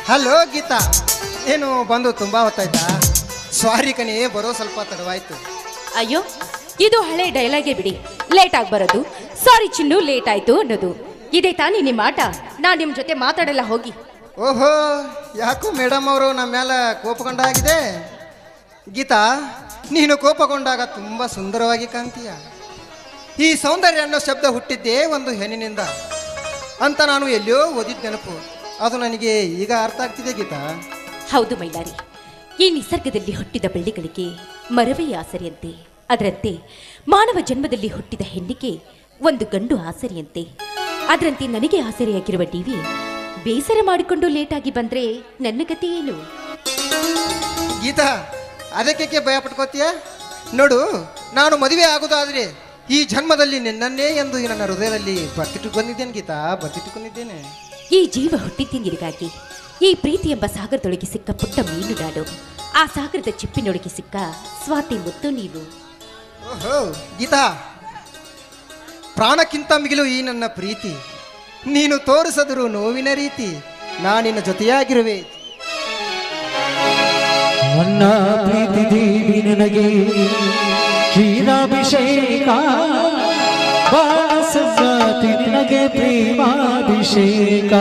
Hello Geetha, ಏನು ಬಂದು ತುಂಬಾ ಹೊತ್ತಾಯ್ತಾ? ಸಾರಿ ಕಣೆ, ಬರೋ ಸ್ವಲ್ಪ ತಡವಾಯ್ತು. ಅಯ್ಯೋ, ಇದು ಹಳೆ ಡೈಲಾಗೆ ಬಿಡಿ. ಲೇಟ್ ಆಗಿ ಬರೋದು, ಸಾರಿ ಚಿನ್ನು ಲೇಟ್ ಆಯ್ತು ಅನ್ನೋದು. ಇದೇ ತಾನೇ ನಿಮ್ಮ ಆಟ. ನಾನು ನಿಮ್ಮ ಜೊತೆ ಮಾತಾಡಲ್ಲ, ಹೋಗಿ. ಓಹೋ, ಯಾಕೋ ಮೇಡಮ್ ಅವರು ನಮ್ಮ ಮೇಲೆ ಕೋಪಗೊಂಡಾಗಿದೆ. ಗೀತಾ, ನೀನು ಕೋಪಗೊಂಡಾಗ ತುಂಬ ಸುಂದರವಾಗಿ ಕಾಣ್ತೀಯ. ಈ ಸೌಂದರ್ಯ ಅನ್ನೋ ಶಬ್ದ ಹುಟ್ಟಿದ್ದೇ ಒಂದು ಹೆಣ್ಣಿನಿಂದ ಅಂತ ನಾನು ಎಲ್ಲಿಯೋ ಓದಿದ ನೆನಪು. ಅದು ನನಗೆ ಈಗ ಅರ್ಥ ಆಗ್ತಿದೆ ಗೀತಾ. ಹೌದು ಮೈಲಾರಿ, ಈ ನಿಸರ್ಗದಲ್ಲಿ ಹುಟ್ಟಿದ ಬೆಳ್ಳಿಗಳಿಗೆ ಮರವೇ ಆಸರಿಯಂತೆ, ಅದರಂತೆ ಮಾನವ ಜನ್ಮದಲ್ಲಿ ಹುಟ್ಟಿದ ಹೆಣ್ಣಿಗೆ ಒಂದು ಗಂಡು ಆಸರಿಯಂತೆ. ಅದರಂತೆ ನನಗೆ ಆಸರಿಯಾಗಿರುವ ಟಿವಿ ಬೇಸರ ಮಾಡಿಕೊಂಡು ಲೇಟಾಗಿ ಬಂದ್ರೆ ನನ್ನ ಗತಿ ಏನು? ಗೀತಾ, ಅದಕ್ಕೆ ಭಯ ಪಟ್ಕೋತೀಯ? ನೋಡು, ನಾನು ಮದುವೆ ಆಗೋದಾದ್ರೆ ಈ ಜನ್ಮದಲ್ಲಿ ನಿನ್ನನ್ನೇ ಎಂದು ನನ್ನ ಹೃದಯದಲ್ಲಿ ಬರ್ತಿಟ್ಟುಕೊಂಡಿದ್ದೇನೆ ಗೀತಾ, ಬರ್ತಿಟ್ಟುಕೊಂಡಿದ್ದೇನೆ. ಈ ಜೀವ ಹುಟ್ಟಿದ್ದಿನಿಗಾಗಿ, ಈ ಪ್ರೀತಿ ಎಂಬ ಸಾಗರದೊಳಗೆ ಸಿಕ್ಕ ಪುಟ್ಟ ಮೀನು ನಾಡು, ಆ ಸಾಗರದ ಚಿಪ್ಪಿನೊಳಗೆ ಸಿಕ್ಕ ಸ್ವಾತಿ ಮುತ್ತು ನೀವು. ಓಹೋ ಗೀತಾ, ಪ್ರಾಣಕ್ಕಿಂತ ಮಿಗಿಲು ಈ ನನ್ನ ಪ್ರೀತಿ. ನೀನು ತೋರಿಸದರು ನೋವಿನ ರೀತಿ, ನಾನಿನ್ನ ಜೊತೆಯಾಗಿರುವೆ. ನನ್ನ ಪ್ರೀತಿ ದೇವಿ ನನಗೆ ಕ್ಷೀರಾಭಿಷೇಕ, ಬಾಸತಿ ನಿನಗೆ ಪ್ರೇಮಾಭಿಷೇಕ.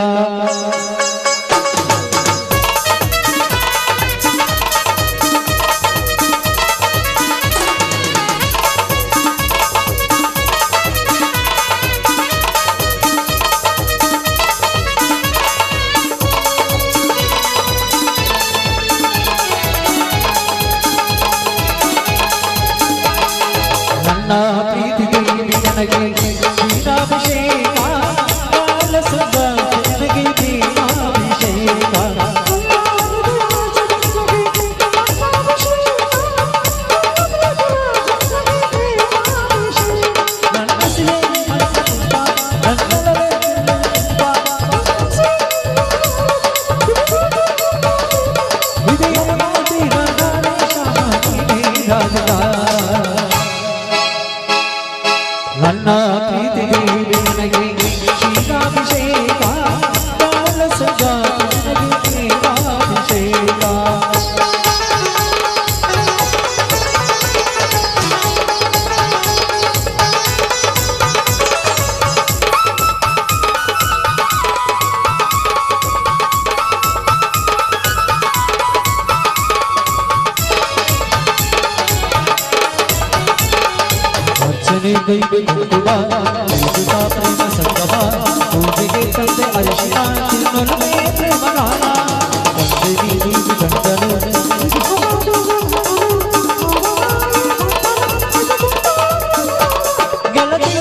ನನ್ನ ಪ್ರೀತಿ ದೇವಿ ನನಗೆ ಕ್ಷೀರಾಭಿಷೇಕ, ಬಾಲಸುಂದರಿ ನನಗೆ ಪ್ರೇಮಾಭಿಷೇಕ. ನನ್ನ ಸಿಲೆ ಮನಸ್ಸುಂಬ, ನನ್ನಲ್ಲವೇ ತುಂಬ ವಿದೆಯ ಮಾತಿನ ಗಣೇಶ ರಾಜ. ನನ್ನ ಪ್ರೀತಿ ದೇವಿ ನನಗೆ ಕ್ಷೀರಾಭಿಷೇಕ, ಬಾಲಸುಂದರಿ ನನಗೆ ಪ್ರೇಮಾಭಿಷೇಕ. ಅರ್ಚನೆ ಕೈಬಿಡುವ ಕೈಗುತ್ತಾ ಪ್ರೇಮ ಸಂಗಮ, ಪೂಜೆಗೆ ತಂದೆ ಅರಿಶಿನ ತಿನ್ನೊಲವೇ ಪ್ರೇಮಗಾನ. ತಂದೆ ನೀನು ಗಂಡನು ಗೆಳತಿ,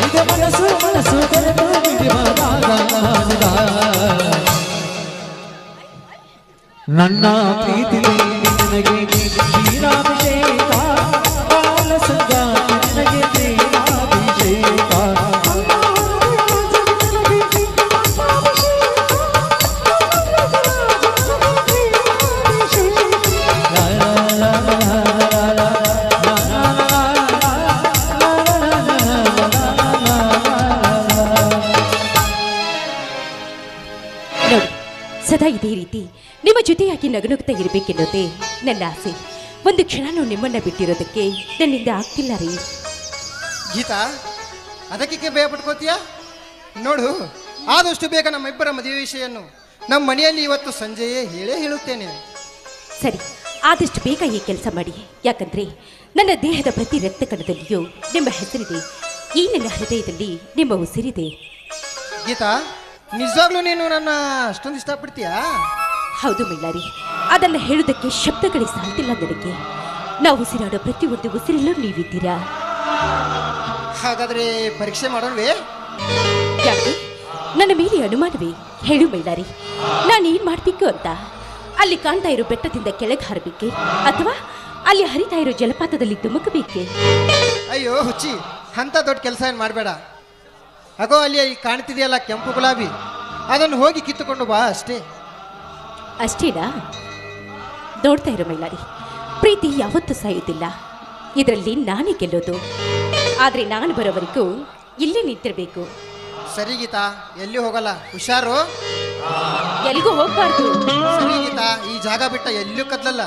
ಇದು ಮನಸ್ಸು ಮನಸ್ಸು ಬೆರೆತು ಬಿಡುವಾಗ ನನ್ನ ಪ್ರೀತಿ ದೇವಿ ನನಗೆ ಕ್ಷೀರಾಭಿಷೇಕ, ಬಾಲಸುಂದರಿ ನನಗೆ ಪ್ರೇಮಾಭಿಷೇಕ. ನೋಡಿ, ಸದಾ ಇದೇ ರೀತಿ ನಿಮ್ಮ ಜೊತೆಯಾಗಿ ನಗುನುಗ್ತಾ ಇರಬೇಕೆನ್ನೋದೇ ನನ್ನ ಆಸೆ. ಒಂದು ಕ್ಷಣನೂ ನಿಮ್ಮನ್ನ ಬಿಟ್ಟಿರೋದಕ್ಕೆ ನನ್ನಿಂದ ಆಗ್ತಿಲ್ಲ ರೀ. ಗೀತಾ, ಅದಕ್ಕೆ ಭಯ ಪಟ್ಕೋತೀಯ? ನೋಡು, ಆದಷ್ಟು ಬೇಗ ನಮ್ಮಿಬ್ಬರ ಮದುವೆ ವಿಷಯನ್ನು ನಮ್ಮ ಮನೆಯಲ್ಲಿ ಇವತ್ತು ಸಂಜೆಯೇ ಹೇಳುತ್ತೇನೆ. ಸರಿ, ಆದಷ್ಟು ಬೇಗ ಈ ಕೆಲಸ ಮಾಡಿ. ಯಾಕಂದ್ರೆ ನನ್ನ ದೇಹದ ಪ್ರತಿ ರಕ್ತ ಕಣದಲ್ಲಿಯೂ ನಿಮ್ಮ ಹೆಸರಿದೆ, ಈ ನನ್ನ ಹೃದಯದಲ್ಲಿ ನಿಮ್ಮ ಉಸಿರಿದೆ. ಗೀತಾ, ನಿಜವಾಗ್ಲೂ ನೀನು ನನ್ನ ಅಷ್ಟೊಂದು ಇಷ್ಟಪಡ್ತೀಯಾ? ಹೌದು ಮೈಲಾರಿ, ಅದನ್ನ ಹೇಳುವುದಕ್ಕೆ ಶಬ್ದಗಳೇ ಸಾಲ್ತಿಲ್ಲ ನನಗೆ. ನಾವು ಉಸಿರಾಡೋ ಪ್ರತಿಯೊಂದು ಉಸಿರಲ್ಲೂ ನೀವಿದ್ದೀರಾ. ಹಾಗಾದ್ರೆ ಪರೀಕ್ಷೆ ಮಾಡೋಣವೇ? ಯಾಕೆ ನನ್ನ ಮೇಲೆ ಅನುಮಾನವೇ? ಹೇಳು ಮೈಲಾರಿ, ನಾನೇನ್ ಮಾಡ್ಬೇಕು ಅಂತ? ಅಲ್ಲಿ ಕಾಣ್ತಾ ಇರೋ ಬೆಟ್ಟದಿಂದ ಕೆಳಗೆ ಹಾರಬೇಕೆ, ಅಥವಾ ಅಲ್ಲಿ ಹರಿತಾ ಇರೋ ಜಲಪಾತದಲ್ಲಿ ಧುಮುಕಬೇಕೆ? ಅಯ್ಯೋ ಹುಚ್ಚಿ, ಅಂತ ದೊಡ್ಡ ಕೆಲಸ ಏನು ಮಾಡಬೇಡ. ಅಗೋ ಅಲ್ಲಿ ಕಾಣ್ತಿದೆಯಲ್ಲ ಕೆಂಪು ಗುಲಾಬಿ, ಅದನ್ನು ಹೋಗಿ ಕಿತ್ತುಕೊಂಡು ಬಾ ಅಷ್ಟೇ. ಅಷ್ಟೇನಾ? ನೋಡ್ತಾ ಇರೋ ಮೈಲಾರಿ, ಪ್ರೀತಿ ಯಾವತ್ತೂ ಸಾಯುವುದಿಲ್ಲ. ಇದರಲ್ಲಿ ನಾನೇ ಗೆಲ್ಲೋದು. ಆದರೆ ನಾನು ಬರೋವರೆಗೂ ಇಲ್ಲೇ ನಿಂತಿರ್ಬೇಕು. ಸರಿ ಗೀತಾ, ಎಲ್ಲಿ ಹೋಗಲ್ಲ, ಹುಷಾರು. ಎಲ್ಲಿಗೂ ಹೋಗ್ಬಾರ್ದು. ಸರಿ ಗೀತಾ, ಈ ಜಾಗ ಬಿಟ್ಟ ಎಲ್ಲೂ ಕದ್ಲಲ್ಲ.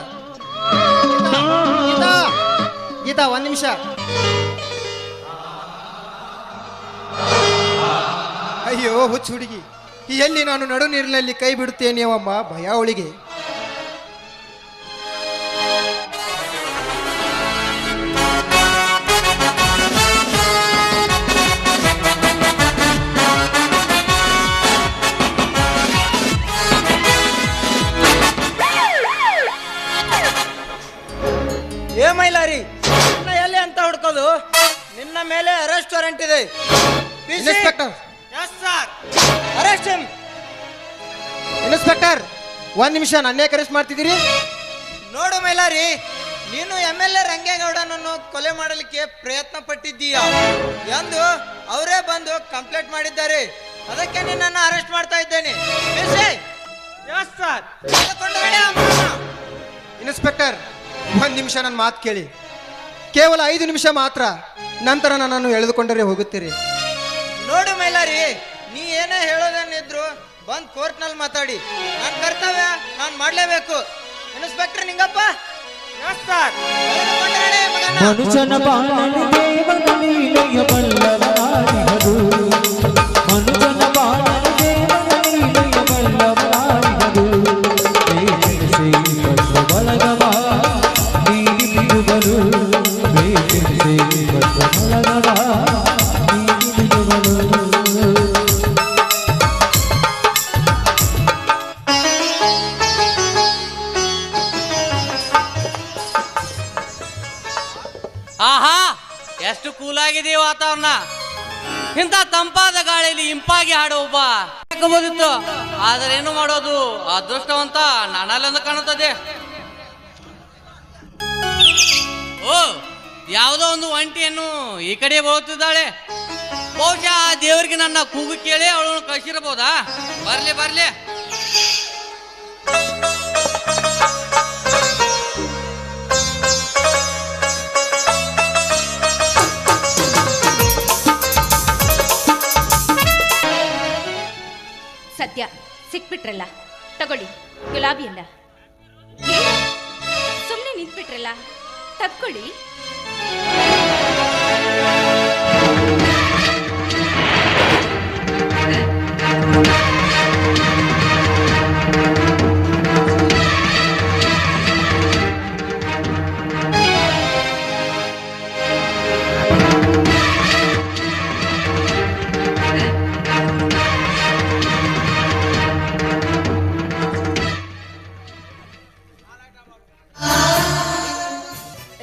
ಗೀತಾ, ಗೀತಾ ಒಂದ್ ನಿಮಿಷ. ಅಯ್ಯೋ ಹುಚ್ಚು ಹುಡುಗಿ, ಎಲ್ಲಿ ನಾನು ನಡು ನೀರಿನಲ್ಲಿ ಕೈ ಬಿಡುತ್ತೇನೆ ಅಮ್ಮ, ಭಯ ಅವಳಿಗೆ. ಏ ಮೈಲಾರಿ, ನಿನ್ನ ಎಲ್ಲಿ ಅಂತ ಹುಡ್ಕೋದು? ನಿನ್ನ ಮೇಲೆ ಅರೆಸ್ಟ್ ವಾರೆಂಟ್ ಇದೆ. Inspector, arrest him. ಇನ್ಸ್ಪೆಕ್ಟರ್, ಒಂದ್ ನಿಮಿಷ, ನನ್ನೇ ಅರೆಸ್ಟ್ ಮಾಡ್ತಿದ್ದೀರಿ? ನೋಡು ಮೈಲಾರಿ, ನೀನು MLA ರಂಗೇಗೌಡನನ್ನು ಕೊಲೆ ಮಾಡಲಿಕ್ಕೆ ಪ್ರಯತ್ನ ಪಟ್ಟಿದ್ದೀಯ ಎಂದು ಅವರೇ ಬಂದು ಕಂಪ್ಲೇಂಟ್ ಮಾಡಿದ್ದಾರೆ. ಅದಕ್ಕೆ ನಿನ್ನನ್ನು ಅರೆಸ್ಟ್ ಮಾಡ್ತಾ ಇದ್ದೇನೆ. ಇನ್ಸ್ಪೆಕ್ಟರ್, ಒಂದ್ ನಿಮಿಷ ನನ್ನ ಮಾತು ಕೇಳಿ. ಕೇವಲ 5 ನಿಮಿಷ ಮಾತ್ರ, ನಂತರ ನನ್ನನ್ನು ಎಳೆದುಕೊಂಡರೆ ಹೋಗುತ್ತೀರಿ. ನೋಡು ಮೈಲಾರಿ, ನೀ ಏನೇ ಹೇಳೋದನ್ನಿದ್ರು ಬಂದ್ ಕೋರ್ಟ್ನಲ್ಲಿ ಮಾತಾಡಿ. ನನ್ನ ಕರ್ತವ್ಯ ನಾನು ಮಾಡಲೇಬೇಕು. ಇನ್ಸ್ಪೆಕ್ಟರ್ ನಿಂಗಪ್ಪ. ಮನುಜನ ಬಾಳನು ದೇವನ ಲೀಲೆಯ ಬಲ್ಲವನಾರಿಹರು. ಮನುಜನ ಬಾಳನು ದೇವನ ಲೀಲೆಯ ಬಲ್ಲವನಾರಿಹರು. ಬೇಕೆನಿಸಿ ಬದ್ಧ ಬಳಗವ ನೀಡಿ ಬಿಡುವರು. ಬೇಕೆನಿಸಿ ಬದ್ಧ ಬಳಗವ ನೀಡಿ ಬಿಡುವರು. ಆಹಾ, ಎಷ್ಟು ಕೂಲಾಗಿದೆ ವಾತಾವರಣ. ಇಂಥ ತಂಪಾದ ಗಾಳಿಯಲ್ಲಿ ಇಂಪಾಗಿ ಹಾಡು ಒಬ್ಬ ಹಾಕಬಹುದಿತ್ತು. ಆದರೆ ಏನು ಮಾಡೋದು, ಅದೃಷ್ಟವಂತ ನಾನಲ್ಲೊಂದು ಕಾಣುತ್ತದೆ. ಓ, ಯಾವುದೋ ಒಂದು ಒಂಟಿಯನ್ನು ಈ ಕಡೆ ಬರುತ್ತಿದ್ದಾಳೆ. ಬಹುಶಃ ಆ ದೇವರಿಗೆ ನನ್ನ ಕೂಗು ಕೇಳಿ ಅವಳನ್ನು ಕಳಿಸಿರಬಹುದಾ? ಬರ್ಲಿ ಬರ್ಲಿ. ಸದ್ಯ ಸಿಕ್ಬಿಟ್ರಲ್ಲ, ತಗೊಳ್ಳಿ ಗುಲಾಬಿಯನ್ನ. ಸುಮ್ಮನೆ ನಿಂತ್ಬಿಟ್ರಲ್ಲ, ತಕ್ಕೊಳ್ಳಿ.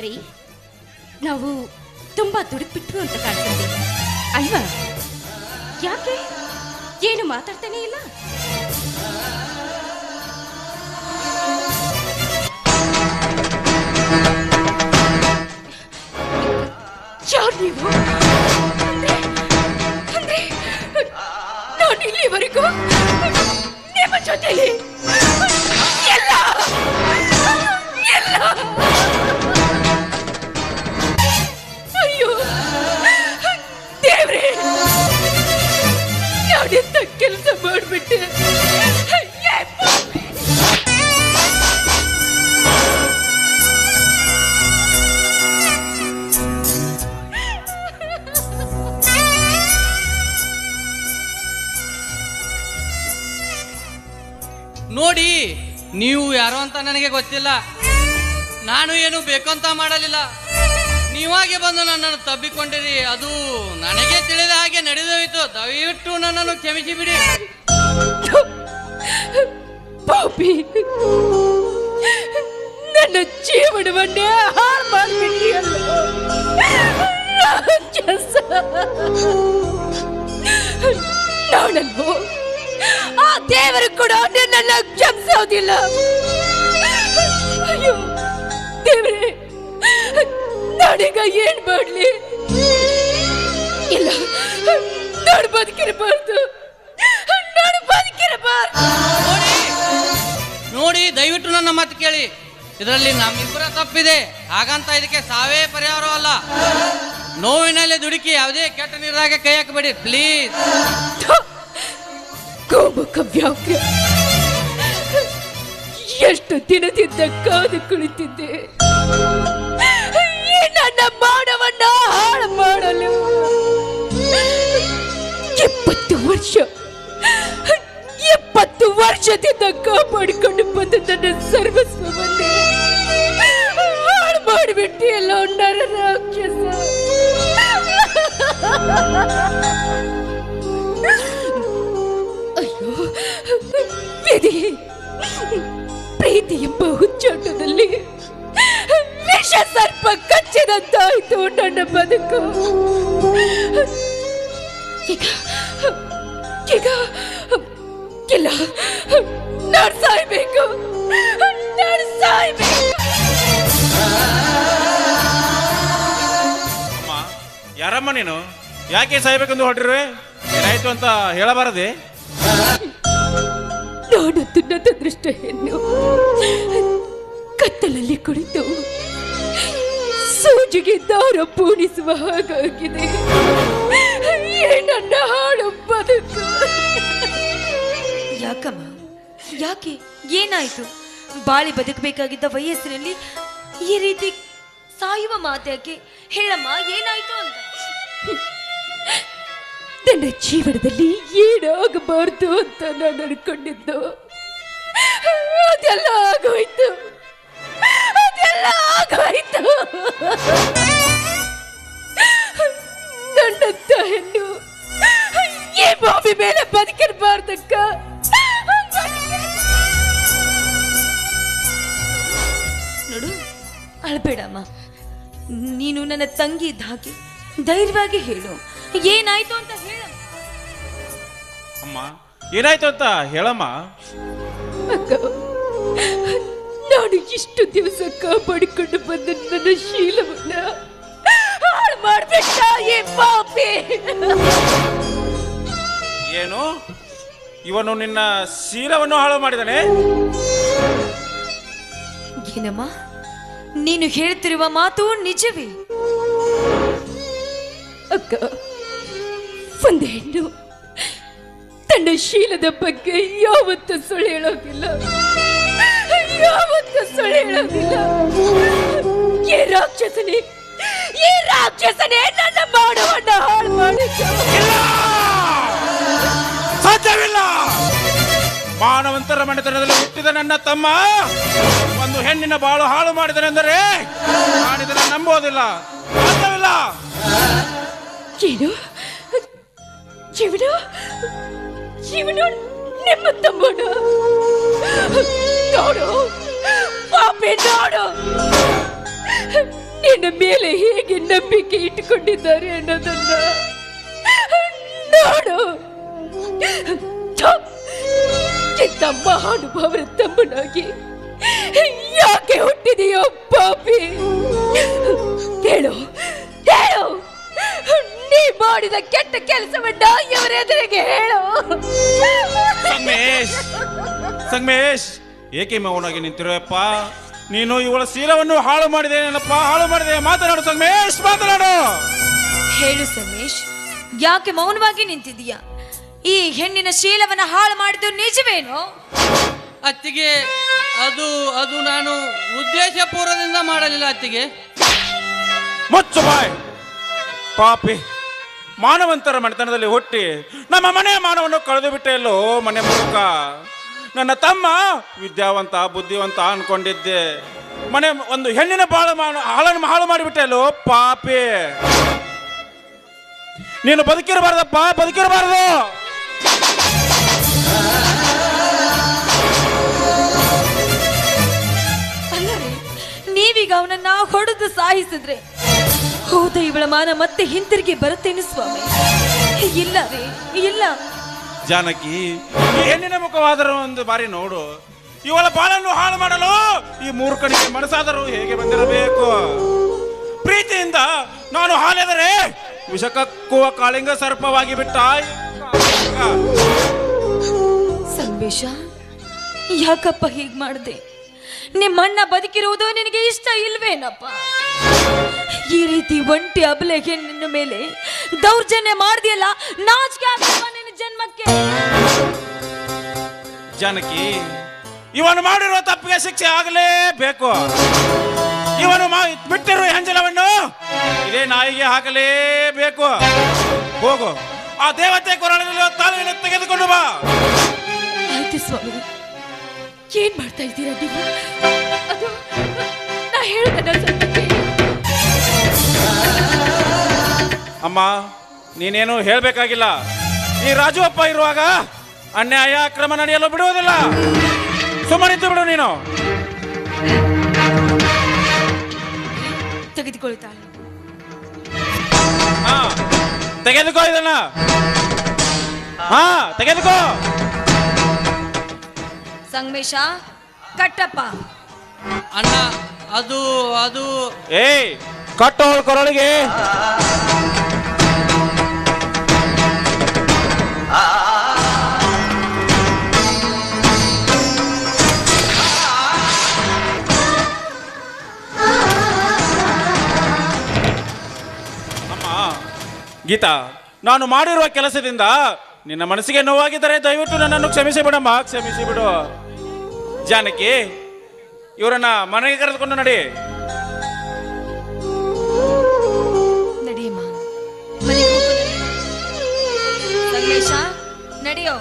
ರೀ, ನಾವು ತುಂಬಾ ದುಡುಕ್ಬಿಟ್ರು ಅಂತ ಕಾಣ್ತದೆ ಅಲ್ವಾ? ಯಾಕೆ ಏನು ಮಾತಾಡ್ತಾನೆ ಇಲ್ಲ? ಯಾರು ನೀವು? ಅಂದ್ರೆ ನಾನು ಇಲ್ಲಿವರೆಗೂ ನಿಮ್ಮ ಜೊತೆಲಿ ಎಲ್ಲ ಎಲ್ಲ. ಅಯ್ಯೋ ದೇವ್ರೆ, ನಾನೆಂತ ಕೆಲಸ ಮಾಡ್ಬಿಟ್ಟೆ. ನೋಡಿ, ನೀವು ಯಾರೋ ಅಂತ ನನಗೆ ಗೊತ್ತಿಲ್ಲ. ನಾನು ಏನು ಬೇಕು ಅಂತ ಮಾಡಲಿಲ್ಲ. ನೀವಾಗೆ ಬಂದು ನನ್ನನ್ನು ತಬ್ಬಿಕೊಂಡಿರಿ. ಅದು ನನಗೆ ತಿಳಿದ ಹಾಗೆ ನಡೆದೋಯ್ತು. ದಯವಿಟ್ಟು ನನ್ನನ್ನು ಕ್ಷಮಿಸಿ ಬಿಡಿ. ಪಾಪಿ, ನನ್ನ ಜೀವನವನ್ನೇ ಹಾಳು ಮಾಡಿಬಿಟ್ಟಿಯಲ್ಲ. ನಾನಲ್ವೋ, ಆ ದೇವರು ಕೂಡ ನನ್ನನ್ನು ಕ್ಷಮಿಸೋದಿಲ್ಲ. ಅಯ್ಯೋ ದೇವರೇ, ನಾನೀಗ ಏನ್ ಮಾಡ್ಲಿ? ಇಲ್ಲ, ನಾನು ಬದುಕಿರಬಾರ್ದು, ನಾನು ಬದುಕಿರಬಾರ್ದು. ನೋಡಿ, ದಯವಿಟ್ಟು ನನ್ನ ಮಾತು ಕೇಳಿ. ಇದರಲ್ಲಿ ನಮ್ಮಿಬ್ಬರ ತಪ್ಪಿದೆ. ಹಾಗಂತ ಇದಕ್ಕೆ ಸಾವೇ ಪರಿಹಾರವಲ್ಲ. ನೋವಿನಲ್ಲೇ ದುಡುಕಿ ಯಾವುದೇ ಕೆಟ್ಟ ನೀರಾಗ ಕೈ ಹಾಕಬೇಡಿ ಪ್ಲೀಸ್. ಗೋಮುಖ ವ್ಯಾಘ್ರ, ಎಷ್ಟು ದಿನದಿಂದ ಕಾದು ಕುಳಿತಿದ್ದೆ ಈ ನನ್ನ ಮಾನವನ್ನ ಹಾಳು ಮಾಡಲು. 70 ವರ್ಷದಿಂದ ಕಾಪಾಡಿಕೊಂಡು ಬಂದ ನನ್ನ ಸರ್ವಸ್ವವನ್ನೇ ಹಾಳು ಮಾಡಿಬಿಟ್ಟಿಯಲ್ಲ ನರ ರಾಕ್ಷಸ. ಅಯ್ಯೋ ವಿಧಿ, ಪ್ರೀತಿ ಎಂಬ ಹುಚ್ಚಾಟದಲ್ಲಿ ವಿಷ ಸರ್ಪ ಕಚ್ಚಿದಂತಾಯಿತು ನನ್ನ ಬದುಕು. ಈಗ ಇಲ್ಲ, ನಾನು ಸಾಯ್ಬೇಕು, ನಾನು ಸಾಯ್ಬೇಕು. ಯಾರಮ್ಮ ನೀನು? ಯಾಕೆ ಸಾಯ್ಬೇಕೆಂದು ಹೊರಟಿರುವೆ? ಏನಾಯ್ತು ಅಂತ ಹೇಳಬಾರದೆ? ನಾನಂತೂ ನನ್ನ ಅದೃಷ್ಟ ಹೆಣ್ಣು, ಕತ್ತಲಲ್ಲಿ ಕುಳಿತು ಸೂಜಿಗೆ ದಾರ ಪೂಣಿಸುವ ಹಾಗಾಗಿದೆ ನನ್ನ ಹಾಳು ಬದುಕು. ಯಾಕಮ್ಮ, ಯಾಕೆ, ಏನಾಯ್ತು? ಬಾಳಿ ಬದುಕಬೇಕಾಗಿದ್ದ ವಯಸ್ಸಿನಲ್ಲಿ ಈ ರೀತಿ ಸಾಯುವ ಮಾತ್ಯಾಕೆ? ಹೇಳಮ್ಮ, ಏನಾಯ್ತು ಅಂತ. ನನ್ನ ಜೀವನದಲ್ಲಿ ಏನಾಗಬಾರ್ದು ಅಂತ ನಾನು ಅನ್ಕೊಂಡಿದ್ದು ಅದೆಲ್ಲ ಆಗೋಯ್ತು, ಅದೆಲ್ಲ ಆಗೋಯ್ತು. ನನ್ನಂತ ಹೆಣ್ಣು ಈ ಭೂಮಿ ಮೇಲೆ ಬದುಕಿರಬಾರ್ದಕ್ಕ. ನೋಡು, ಅಳ್ಬೇಡಮ್ಮ. ನೀನು ನನ್ನ ತಂಗಿ ಇದ್ದ ಹಾಗೆ ಧೈರ್ಯವಾಗಿ ಹೇಳು, ಏನಾಯ್ತು ಅಂತ ಹೇಳಮ್ಮ. ಅಮ್ಮ, ಏನಾಯ್ತು ಅಂತ ಹೇಳಮ್ಮ. ಅಕ್ಕ, ನಾನು ಇಷ್ಟು ದಿವಸ ಕಾಪಾಡಿಕೊಂಡು ಬಂದ ನನ್ನ ಶೀಲವನ್ನ ಹಾಳು ಮಾಡ್ಬಿಟ್ಟ ಈ ಪಾಪಿ. ಏನು, ಇವನು ನಿನ್ನ ಶೀಲವನ್ನು ಹಾಳು ಮಾಡಿದಾನೆ? ಏನಮ್ಮ, ನೀನು ಹೇಳ್ತಿರುವ ಮಾತು ನಿಜವೇ? ಅಕ್ಕ, ಒಂದು ಹೆಣ್ಣು ತನ್ನ ಶೀಲದ ಬಗ್ಗೆ ಯಾವತ್ತೂ ಸುಳ್ಳು ಹೇಳೋದಿಲ್ಲ, ಯಾವತ್ತೂ ಸುಳ್ಳು ಹೇಳೋದಿಲ್ಲ. ಈ ರಾಕ್ಷಸನೇ, ಈ ರಾಕ್ಷಸನೇ ನನ್ನ ಮಾನವನ್ನ ಹಾಳು ಮಾಡಿದ್ದ. ಸಾಧ್ಯವಿಲ್ಲ. ಮಾನವಂತರ ಮನೆತನದಲ್ಲಿ ಹುಟ್ಟಿದ ನನ್ನ ತಮ್ಮ ಒಂದು ಹೆಣ್ಣಿನ ಬಾಳು ಹಾಳು ಮಾಡಿದನೆಂದರೆ ನಾನಿದನ್ನು ನಂಬೋದಿಲ್ಲ. ಸಾಧ್ಯವಿಲ್ಲ. ಏನು ಜೀವನ, ಜೀವನ ನಿಮ್ಮ ತಮ್ಮನ? ನೋಡು ಪಾಪೆ, ನೋಡು ನಿನ್ನ ಮೇಲೆ ಹೇಗೆ ನಂಬಿಕೆ ಇಟ್ಟುಕೊಂಡಿದ್ದಾರೆ ಅನ್ನೋದನ್ನ ನೋಡು. ಇಂಥ ಮಹಾನುಭಾವರ ತಮ್ಮನಾಗಿ ಯಾಕೆ ಹುಟ್ಟಿದೆಯೋ ಪಾಪಿ? ಹೇಳು, ಹೇಳು, ನೀ ಮಾಡಿದ ಕೆಟ್ಟ ಕೆಲಸವನ್ನ ಇವರೆದುರಿಗೆ ಹೇಳು. ಸಂಗಮೇಶ್, ಸಂಗಮೇಶ್, ಏಕೆ ಮೌನಾಗಿ ನಿಂತಿರೋಯಪ್ಪ? ನೀನು ಇವಳ ಶೀಲವನ್ನು ಹಾಳು ಮಾಡಿದೇನಪ್ಪ, ಹಾಳು ಮಾಡಿದೆ. ಮಾತನಾಡು ಸಂಗಮೇಶ್, ಮಾತನಾಡು. ಹೇಳು ಸಂಗಮೇಶ್, ಯಾಕೆ ಮೌನವಾಗಿ ನಿಂತಿದೀಯಾ? ಈ ಹೆಣ್ಣಿನ ಶೀಲವನ್ನ ಹಾಳು ಮಾಡಿದ್ದು ನಿಜವೇನೋ? ಅತ್ತಿಗೆ, ಅದು ಅದು ನಾನು ಉದ್ದೇಶಪೂರ್ವದಿಂದ ಮಾಡಲಿಲ್ಲ ಅತ್ತಿಗೆ. ಮುಚ್ಚು ಬಾಯ್ ಪಾಪಿ. ಮಾನವಂತರ ಮನೆತನದಲ್ಲಿ ಹುಟ್ಟಿ ನಮ್ಮ ಮನೆಯ ಮಾನವನ್ನು ಕಳೆದು ಬಿಟ್ಟೆಲ್ಲೋ ಮನೆ ಮೂಲಕ. ನನ್ನ ತಮ್ಮ ವಿದ್ಯಾವಂತ, ಬುದ್ಧಿವಂತ ಅನ್ಕೊಂಡಿದ್ದೆ. ಮನೆ ಒಂದು ಹೆಣ್ಣಿನ ಹಾಳನ್ನು ಹಾಳು ಮಾಡಿಬಿಟ್ಟೆಲ್ಲೋ ಪಾಪಿ. ನೀನು ಬದುಕಿರಬಾರ್ದಪ್ಪ, ಬದುಕಿರಬಾರ್ದು. ಅಲ್ಲರಿ, ನೀವೀಗ ಅವನನ್ನ ಹೊಡೆದು ಸಾಯಿಸಿದ್ರೆ ಹೋದ ಇವಳ ಮಾನ ಮತ್ತೆ ಹಿಂತಿರುಗಿ ಬರುತ್ತೇನೆ ಸ್ವಾಮಿ. ಇಲ್ಲ ರೀ, ಇಲ್ಲ. ಜಾನಕಿ, ಈ ಹೆಣ್ಣಿನ ಮುಖವಾದರೂ ಒಂದು ಬಾರಿ ನೋಡು. ಇವಳ ಬಾಳನ್ನು ಹಾಳು ಮಾಡಲು ಈ ಮೂರ್ಖನಿಗೆ ಮನಸ್ಸಾದರೂ ಹೇಗೆ ಬಂದಿರಬೇಕು? ಪ್ರೀತಿಯಿಂದ ನಾನು ಹಾಲೆದರೆ ವಿಷಕಕ್ಕುವ ಕಾಳಿಂಗ ಸರ್ಪವಾಗಿ ಬಿಟ್ಟ. ಸಂಗಮೇಶ, ಯಾಕಪ್ಪ ಹೀಗ್ ಮಾಡಿದೆ? ನಿಮ್ಮಣ್ಣ ಬದುಕಿರುವುದು ನಿನಗೆ ಇಷ್ಟ ಇಲ್ವೇನಪ್ಪ? ಈ ರೀತಿ ಒಂಟಿ ಅಬಲೆ ಹೆಣ್ಣಿನ ಮೇಲೆ ದೌರ್ಜನ್ಯ ಮಾಡ್ದಿಯಲ್ಲ, ನಾಚಿಕೆ ಆಗಲ್ವಾ ನಿನ್ನ ಜನ್ಮಕ್ಕೆ? ಜಾನಕಿ, ಇವನು ಮಾಡಿರುವ ತಪ್ಪಿಗೆ ಶಿಕ್ಷೆ ಆಗಲೇಬೇಕು. ಇವನು ಬಿಟ್ಟಿರುವ ಹೆಂಜಲವನ್ನು ಇದೇ ನಾಯಿಗೆ ಹಾಕಲೇಬೇಕು. ಹೋಗು, ಆ ದೇವತೆ ಕೊರಳಿನ ತಾಳಿಯನ್ನು ತೆಗೆದುಕೊಂಡು ಬಾ. ಆಯ್ತು ಸ್ವಾಮಿ, ಏನ್ ಮಾಡ್ತಾ ಇದ್ದೀರಾ ನೀವು? ಅದು ನಾ ಹೇಳುದನ್ನ ಸ್ವಲ್ಪ ಕೇಳಿ. ಅಮ್ಮ, ನೀನೇನು ಹೇಳ್ಬೇಕಾಗಿಲ್ಲ. ಈ ರಾಜು ಅಪ್ಪ ಇರುವಾಗ ಅನ್ಯಾಯ ಅಕ್ರಮ ನಡೆಯಲು ಬಿಡುವುದಿಲ್ಲ. ಸುಮ್ಮನಿದ್ದು ಬಿಡು ನೀನು. ತೆಗೆದುಕೊಳ್ತಾಳೆ. ಹಾ, ತೆಗೆದುಕೋ ಇದನ್ನ. ಹಾ, ತೆಗೆದುಕೋ. ಸಂಗಮೇಶ, ಕಟ್ಟಪ್ಪ. ಅಣ್ಣ, ಅದು ಅದು ಏಯ್, ಕಟ್ಟೋಳ್ ಕೊರಳಿಗೆ. ಗೀತಾ, ನಾನು ಮಾಡಿರುವ ಕೆಲಸದಿಂದ ನಿನ್ನ ಮನಸ್ಸಿಗೆ ನೋವಾಗಿದ್ದರೆ ದಯವಿಟ್ಟು ನನ್ನನ್ನು ಕ್ಷಮಿಸಿ ಬಿಡಮ್ಮ, ಕ್ಷಮಿಸಿ ಬಿಡು. ಜಾನಕಿ, ಇವರನ್ನ ಮನೆಗೆ ಕರೆದುಕೊಂಡು ನಡಿ. ನಡಿಯಮ್ಮ, ಮನೆಗೆ ಹೋಗು. ಸಂಗಮೇಶ, ನಡೆಯೋ.